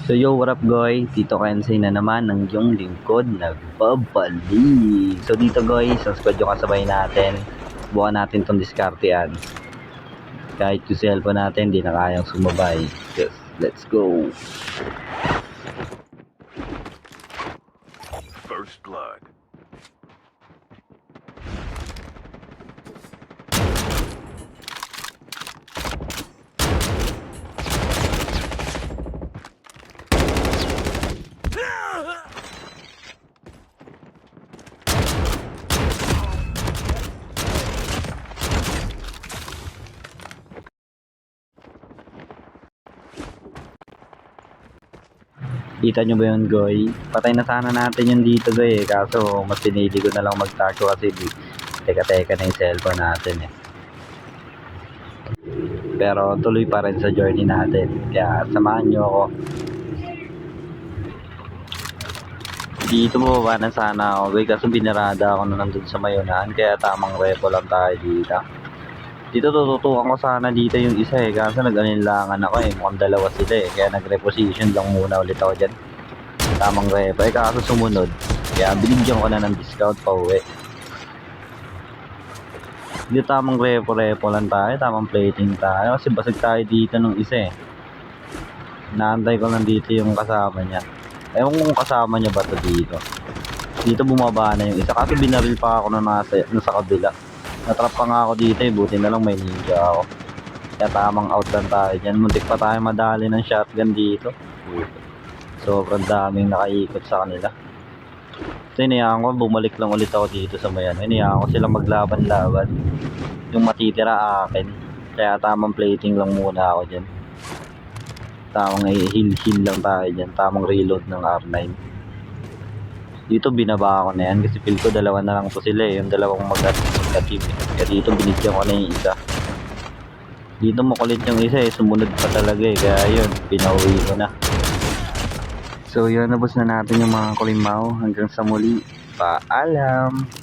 So yo, what up guys? Tito Kensei na naman ng iyong lingkod nagbabalik. So dito guys, ang squad yung kasabay natin. Bukan natin tong diskartean. Kahit yung cellphone natin, di na kayang sumabay. Yes, let's go. First blood. Kita nyo ba yun, Goy? Patay na sana natin yun dito, Goy. Kaso, mas pinili ko na lang magtago kasi teka-teka na yung cellphone natin, eh. Pero, tuloy pa rin sa journey natin. Kaya, samahan nyo ako. Dito bumaba na sana ako, Goy. Kaso, binarada ako na nandun sa mayonahan. Kaya, tamang repo lang tayo dito. Dito tututukan ko sana dito yung isa eh. Kaso nag-alinlangan ako eh. Mukhang dalawa sila eh. Kaya nag-reposition lang muna ulit ako dyan. Tamang repo eh. Kaso sumunod. Kaya binigyan ko na ng discount pa uwi. Dito tamang repo lang tayo. Tamang plating tayo. Kasi basag tayo dito nung isa eh. Naantay ko lang dito yung kasama niya. Ewan kung kasama niya ba to dito. Dito bumaba na yung isa. Kasi binaril pa ako na nasa kabila. Natrap pa nga ako dito eh, buti na lang may ninja ako. Kaya tamang out lang tayo dyan. Muntik pa tayo madali ng shotgun dito. Sobrang daming nakaikot sa kanila. So inayaan ko, bumalik lang ulit ako dito sa mayan. Inayaan ko silang maglaban-laban. Yung matitira akin. Kaya tamang plating lang muna ako dyan. Tamang heal lang tayo dyan. Tamang reload ng R9. Dito binaba ako na yan kasi feel ko dalawa na lang to sila eh. Yung dalawang magka-team eh. Kaya dito binigyan ko na yung isa. Dito makulit yung isa eh. Sumunod pa talaga eh. Kaya yun, pinauwi ko na. So yun, nabos na natin yung mga kulimaw. Hanggang sa muli. Paalam!